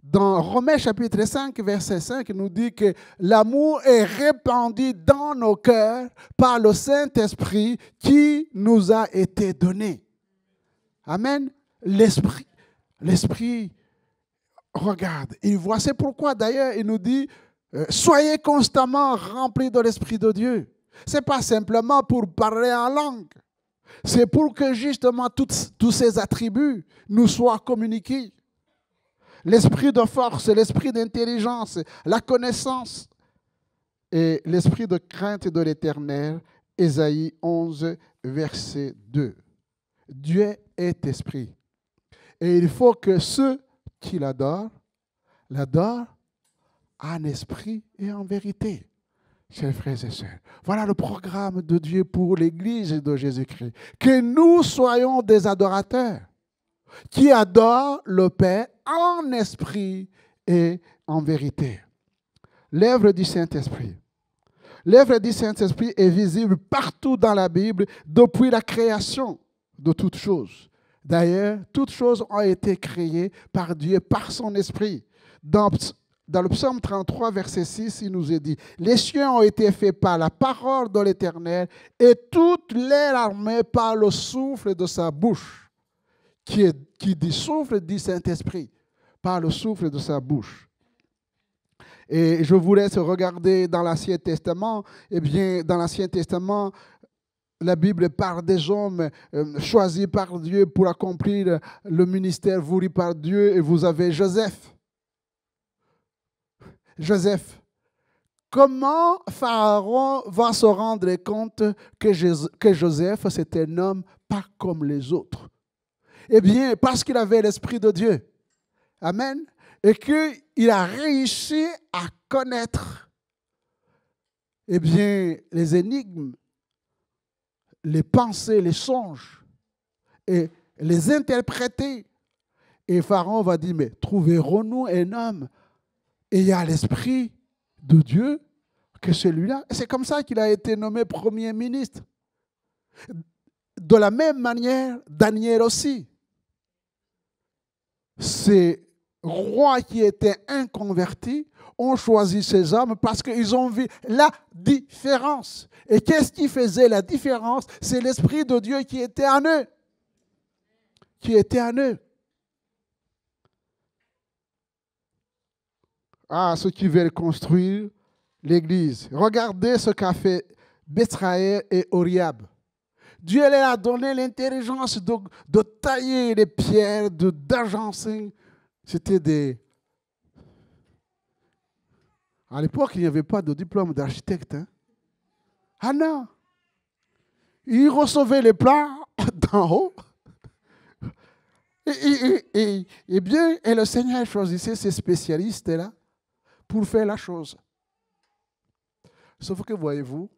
Dans Romains chapitre 5, verset 5, il nous dit que l'amour est répandu dans nos cœurs par le Saint-Esprit qui nous a été donné. Amen. L'esprit, regarde, il voit. C'est pourquoi d'ailleurs il nous dit, soyez constamment remplis de l'Esprit de Dieu. Ce n'est pas simplement pour parler en langue. C'est pour que justement tous ces attributs nous soient communiqués. L'esprit de force, l'esprit d'intelligence, la connaissance et l'esprit de crainte de l'Éternel. Ésaïe 11, verset 2. Dieu est esprit. Et il faut que ceux qui l'adorent en esprit et en vérité. Chers frères et sœurs, voilà le programme de Dieu pour l'Église de Jésus-Christ. Que nous soyons des adorateurs qui adorent le Père en esprit et en vérité. L'œuvre du Saint-Esprit. L'œuvre du Saint-Esprit est visible partout dans la Bible depuis la création de toutes choses. D'ailleurs, toutes choses ont été créées par Dieu, par son Esprit. Dans le psaume 33, verset 6, il nous est dit, « Les cieux ont été faits par la parole de l'Éternel et toute leur armée par le souffle de sa bouche. » Qui dit souffle, dit Saint-Esprit, par le souffle de sa bouche. Et je vous laisse regarder dans l'Ancien Testament. Eh bien, dans l'Ancien Testament, la Bible parle des hommes choisis par Dieu pour accomplir le ministère voulu par Dieu. Et vous avez Joseph. Joseph, comment Pharaon va se rendre compte que Joseph, c'est un homme pas comme les autres? Eh bien, parce qu'il avait l'Esprit de Dieu. Amen. Et qu'il a réussi à connaître, eh bien, les énigmes, les pensées, les songes, et les interpréter. Et Pharaon va dire, mais trouverons-nous un homme ayant l'Esprit de Dieu que celui-là? C'est comme ça qu'il a été nommé Premier ministre. De la même manière, Daniel aussi. Ces rois qui étaient inconvertis ont choisi ces hommes parce qu'ils ont vu la différence. Et qu'est-ce qui faisait la différence? C'est l'Esprit de Dieu qui était en eux. Qui était en eux. Ah, ceux qui veulent construire l'église. Regardez ce qu'a fait Bethraël et Oriab. Dieu leur a donné l'intelligence de tailler les pierres, d'agencer. C'était des... À l'époque, il n'y avait pas de diplôme d'architecte. Hein? Ah non! Ils recevaient les plans d'en haut. Et bien, et le Seigneur choisissait ces spécialistes-là pour faire la chose. Sauf que, voyez-vous,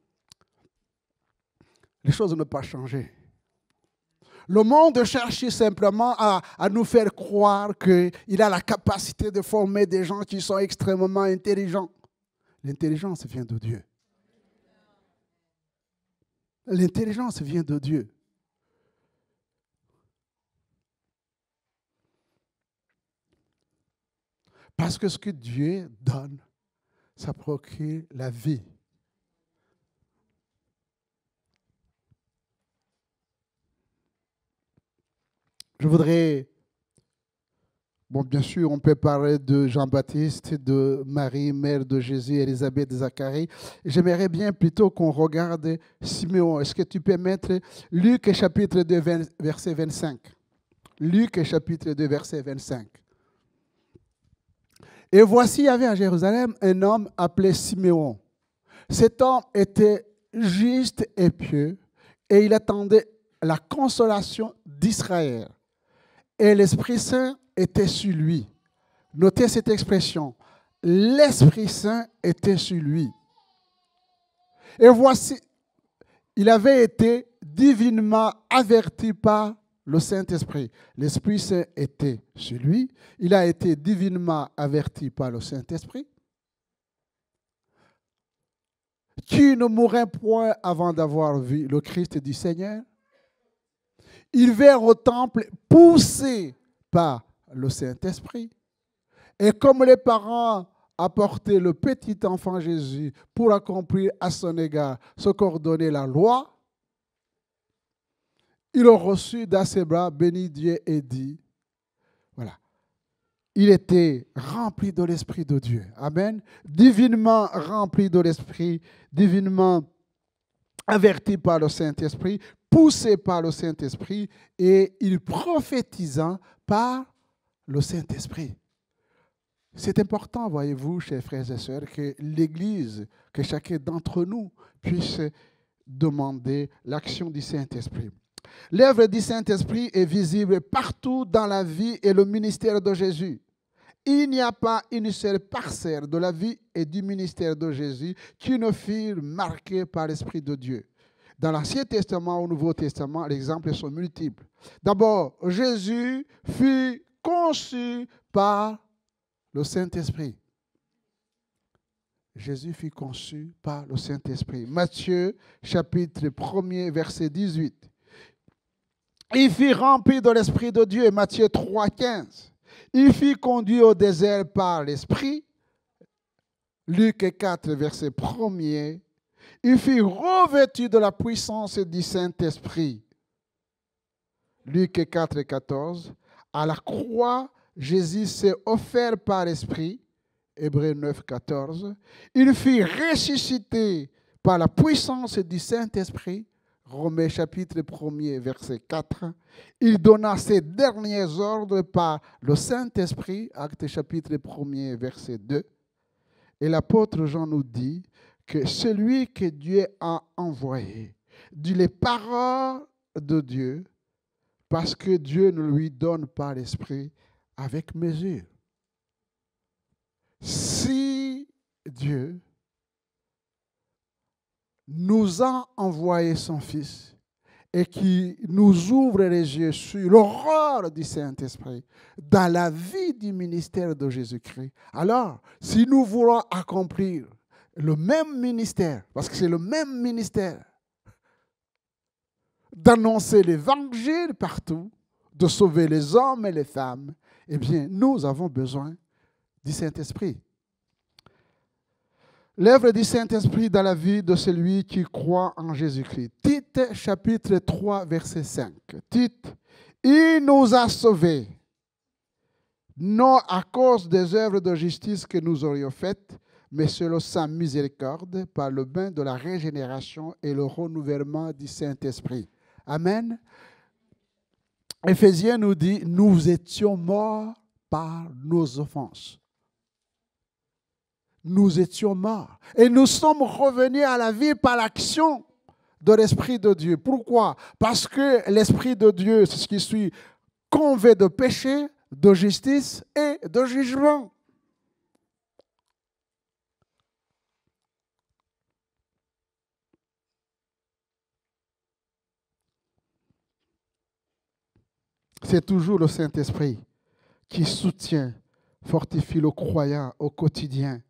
les choses n'ont pas changé. Le monde cherche simplement à nous faire croire qu'il a la capacité de former des gens qui sont extrêmement intelligents. L'intelligence vient de Dieu. L'intelligence vient de Dieu. Parce que ce que Dieu donne, ça procure la vie. Je voudrais, bon, bien sûr, on peut parler de Jean-Baptiste, de Marie, mère de Jésus, Élisabeth, Zacharie. J'aimerais bien plutôt qu'on regarde Siméon. Est-ce que tu peux mettre Luc chapitre 2, verset 25? Luc chapitre 2, verset 25. Et voici, il y avait à Jérusalem un homme appelé Siméon. Cet homme était juste et pieux et il attendait la consolation d'Israël. Et l'Esprit Saint était sur lui. Notez cette expression. L'Esprit Saint était sur lui. Et voici, il avait été divinement averti par le Saint-Esprit. L'Esprit Saint était sur lui. Il a été divinement averti par le Saint-Esprit. Qui ne mourrait point avant d'avoir vu le Christ du Seigneur. Ils vinrent au temple poussés par le Saint-Esprit. Et comme les parents apportaient le petit enfant Jésus pour accomplir à son égard ce qu'ordonnait la loi, il le reçut dans ses bras, bénit Dieu et dit, voilà, il était rempli de l'Esprit de Dieu. Amen. Divinement rempli de l'Esprit, divinement averti par le Saint-Esprit, poussé par le Saint-Esprit et il prophétisant par le Saint-Esprit. C'est important, voyez-vous, chers frères et sœurs, que l'Église, que chacun d'entre nous puisse demander l'action du Saint-Esprit. L'œuvre du Saint-Esprit est visible partout dans la vie et le ministère de Jésus. Il n'y a pas une seule parcelle de la vie et du ministère de Jésus qui ne fût marquée par l'Esprit de Dieu. Dans l'Ancien Testament, au Nouveau Testament, les exemples sont multiples. D'abord, Jésus fut conçu par le Saint-Esprit. Jésus fut conçu par le Saint-Esprit. Matthieu, chapitre 1er, verset 18. Il fut rempli de l'Esprit de Dieu. Matthieu 3, 15. Il fut conduit au désert par l'Esprit. Luc 4, verset 1er. Il fut revêtu de la puissance du Saint-Esprit. Luc 4, 14. À la croix, Jésus s'est offert par l'Esprit. Hébreux 9, 14. Il fut ressuscité par la puissance du Saint-Esprit. Romains chapitre 1er, verset 4. Il donna ses derniers ordres par le Saint-Esprit. Actes chapitre 1er, verset 2. Et l'apôtre Jean nous dit que celui que Dieu a envoyé dit les paroles de Dieu parce que Dieu ne lui donne pas l'esprit avec mesure. Si Dieu nous a envoyé son Fils et qui nous ouvre les yeux sur l'horreur du Saint-Esprit dans la vie du ministère de Jésus-Christ, alors si nous voulons accomplir le même ministère, parce que c'est le même ministère, d'annoncer l'évangile partout, de sauver les hommes et les femmes, eh bien, nous avons besoin du Saint-Esprit. L'œuvre du Saint-Esprit dans la vie de celui qui croit en Jésus-Christ. Tite, chapitre 3, verset 5. Tite, il nous a sauvés, non à cause des œuvres de justice que nous aurions faites, mais selon sa miséricorde, par le bain de la régénération et le renouvellement du Saint-Esprit. Amen. Éphésiens nous dit, nous étions morts par nos offenses. Nous étions morts. Et nous sommes revenus à la vie par l'action de l'Esprit de Dieu. Pourquoi? Parce que l'Esprit de Dieu, c'est ce qui suit, convainc de péché, de justice et de jugement. C'est toujours le Saint-Esprit qui soutient, fortifie le croyant au quotidien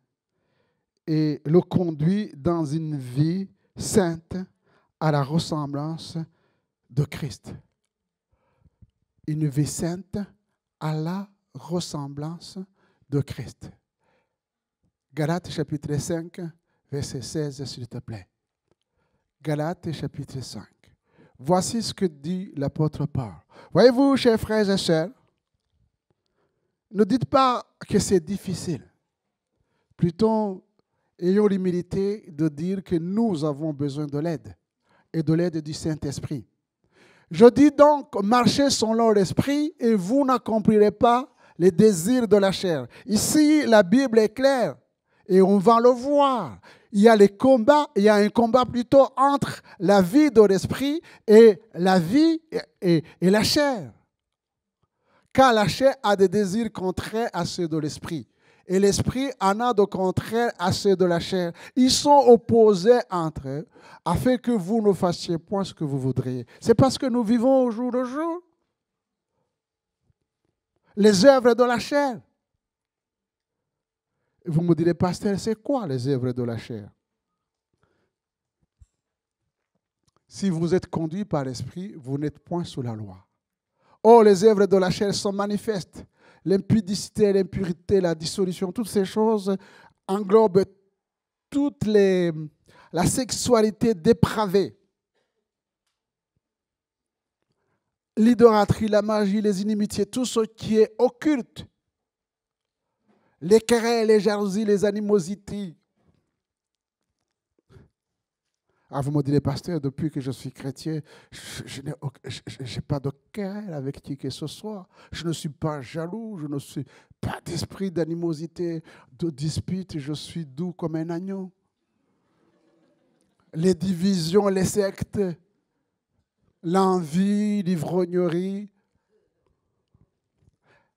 et le conduit dans une vie sainte à la ressemblance de Christ. Une vie sainte à la ressemblance de Christ. Galates chapitre 5, verset 16, s'il te plaît. Galates chapitre 5. Voici ce que dit l'apôtre Paul. Voyez-vous, chers frères et sœurs, ne dites pas que c'est difficile. Plutôt, ayons l'humilité de dire que nous avons besoin de l'aide et de l'aide du Saint-Esprit. Je dis donc, marchez selon l'Esprit et vous n'accomplirez pas les désirs de la chair. Ici, la Bible est claire et on va le voir. Il y a un combat plutôt entre la vie de l'Esprit et la vie et la chair. Car la chair a des désirs contraires à ceux de l'Esprit. Et l'Esprit en a de contraires à ceux de la chair. Ils sont opposés entre eux, afin que vous ne fassiez point ce que vous voudriez. C'est parce que nous vivons au jour le jour. Les œuvres de la chair. Vous me direz, pasteur, c'est quoi les œuvres de la chair? Si vous êtes conduit par l'Esprit, vous n'êtes point sous la loi. Or, les œuvres de la chair sont manifestes. L'impudicité, l'impureté, la dissolution, toutes ces choses englobent la sexualité dépravée. L'idolâtrie, la magie, les inimitiés, tout ce qui est occulte. Les querelles, les jalousies, les animosités. Ah, vous me direz, pasteur, depuis que je suis chrétien, je n'ai pas de querelle avec qui que ce soit. Je ne suis pas jaloux, je ne suis pas d'esprit d'animosité, de dispute, je suis doux comme un agneau. Les divisions, les sectes, l'envie, l'ivrognerie,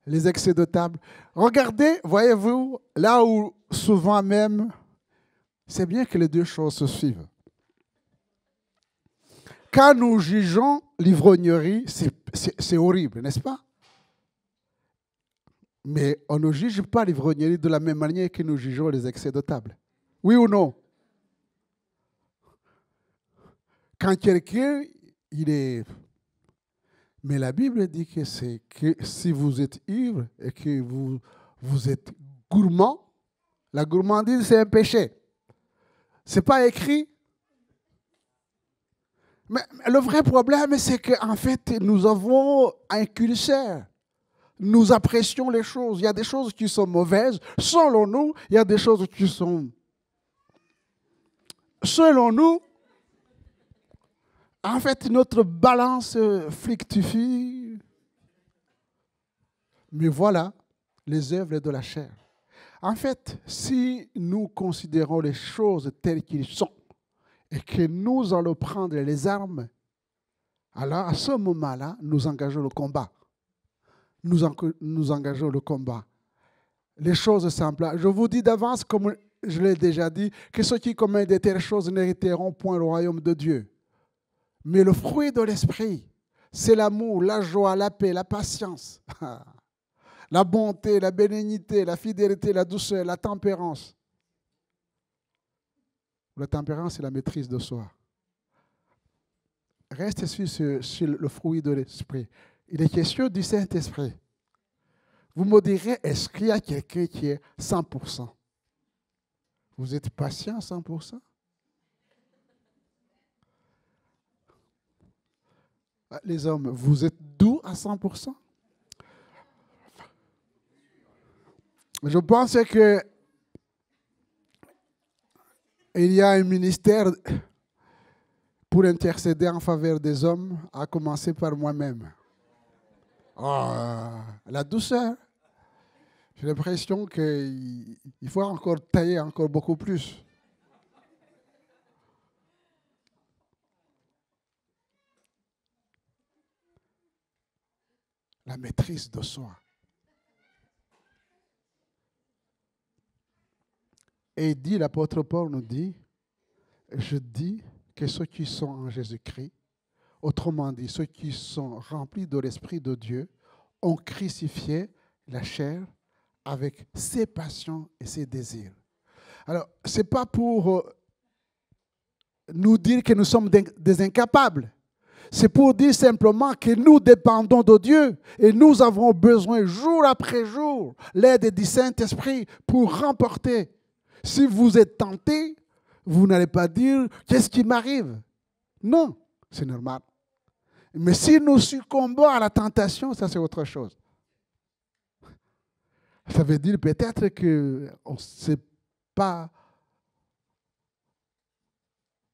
les excès de table. Regardez, voyez-vous, là où souvent même, c'est bien que les deux choses se suivent. Quand nous jugeons l'ivrognerie, c'est horrible, n'est-ce pas? Mais on ne juge pas l'ivrognerie de la même manière que nous jugeons les excès de table. Oui ou non? Quand quelqu'un, il est... Mais la Bible dit que c'est que si vous êtes ivre et que vous êtes gourmand, la gourmandise, c'est un péché. Ce n'est pas écrit. Mais le vrai problème, c'est qu'en fait, nous avons un curseur. Nous apprécions les choses. Il y a des choses qui sont mauvaises. Selon nous, il y a des choses qui sont... Selon nous, en fait, notre balance fluctue. Mais voilà les œuvres de la chair. En fait, si nous considérons les choses telles qu'elles sont et que nous allons prendre les armes, alors à ce moment-là, nous engageons le combat. Nous engageons le combat. Les choses simples. Je vous dis d'avance, comme je l'ai déjà dit, que ceux qui commettent de telles choses n'hériteront point le royaume de Dieu. Mais le fruit de l'esprit, c'est l'amour, la joie, la paix, la patience, la bonté, la bénignité, la fidélité, la douceur, la tempérance. La tempérance, c'est la maîtrise de soi. Reste sur le fruit de l'esprit. Il est question du Saint-Esprit. Vous me direz, est-ce qu'il y a quelqu'un qui est 100%? Vous êtes patient à 100%? Les hommes, vous êtes doux à 100%? Je pense que il y a un ministère pour intercéder en faveur des hommes, à commencer par moi-même. Oh, la douceur. J'ai l'impression qu'il faut encore tailler encore beaucoup plus. La maîtrise de soi. Et dit, l'apôtre Paul nous dit, je dis que ceux qui sont en Jésus-Christ, autrement dit, ceux qui sont remplis de l'Esprit de Dieu, ont crucifié la chair avec ses passions et ses désirs. Alors, ce n'est pas pour nous dire que nous sommes des incapables. C'est pour dire simplement que nous dépendons de Dieu et nous avons besoin jour après jour l'aide du Saint-Esprit pour remporter. Si vous êtes tenté, vous n'allez pas dire « qu'est-ce qui m'arrive ?» Non, c'est normal. Mais si nous succombons à la tentation, ça c'est autre chose. Ça veut dire peut-être qu'on ne s'est pas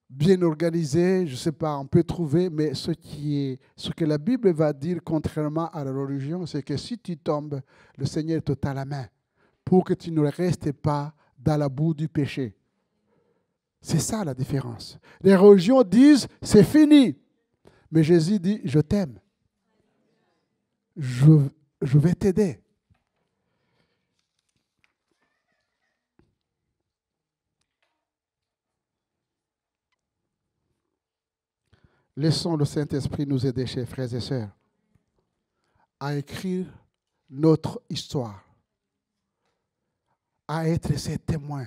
bien organisé, je ne sais pas, on peut trouver, mais ce que la Bible va dire, contrairement à la religion, c'est que si tu tombes, le Seigneur te tend la main pour que tu ne restes pas dans la boue du péché. C'est ça la différence. Les religions disent, c'est fini. Mais Jésus dit, je t'aime. Je vais t'aider. Laissons le Saint-Esprit nous aider, chers frères et sœurs, à écrire notre histoire, à être ses témoins,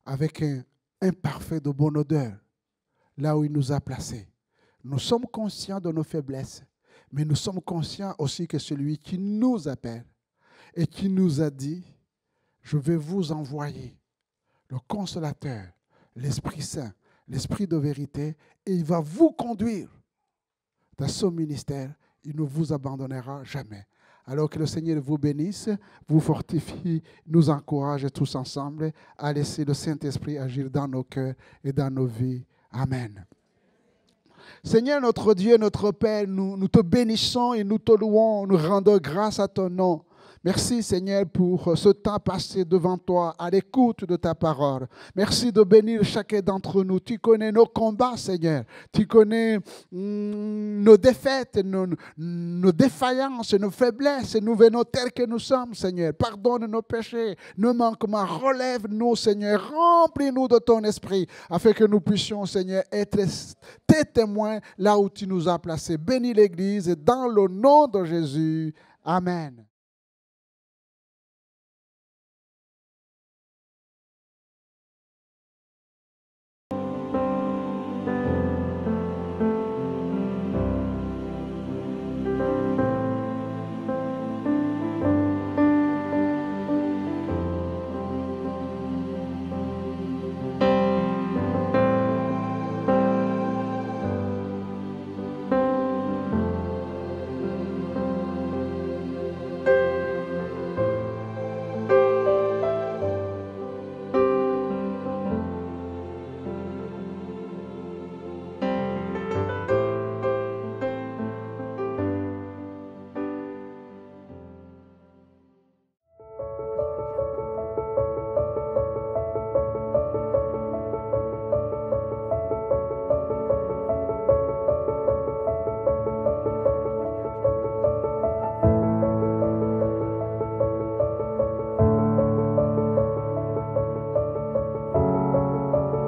avec un parfait de bonne odeur, là où il nous a placés. Nous sommes conscients de nos faiblesses, mais nous sommes conscients aussi que celui qui nous appelle et qui nous a dit, je vais vous envoyer le Consolateur, l'Esprit Saint, l'Esprit de vérité, et il va vous conduire dans ce ministère. Il ne vous abandonnera jamais. Alors que le Seigneur vous bénisse, vous fortifie, nous encourage tous ensemble à laisser le Saint-Esprit agir dans nos cœurs et dans nos vies. Amen. Seigneur, notre Dieu, notre Père, nous te bénissons et nous te louons, nous rendons grâce à ton nom. Merci Seigneur pour ce temps passé devant toi, à l'écoute de ta parole. Merci de bénir chacun d'entre nous. Tu connais nos combats, Seigneur. Tu connais nos défaites, nos défaillances, nos faiblesses. Nous venons tels que nous sommes, Seigneur. Pardonne nos péchés, nos manquements. Relève-nous, Seigneur. Remplis-nous de ton esprit, afin que nous puissions, Seigneur, être tes témoins là où tu nous as placés. Bénis l'Église dans le nom de Jésus. Amen.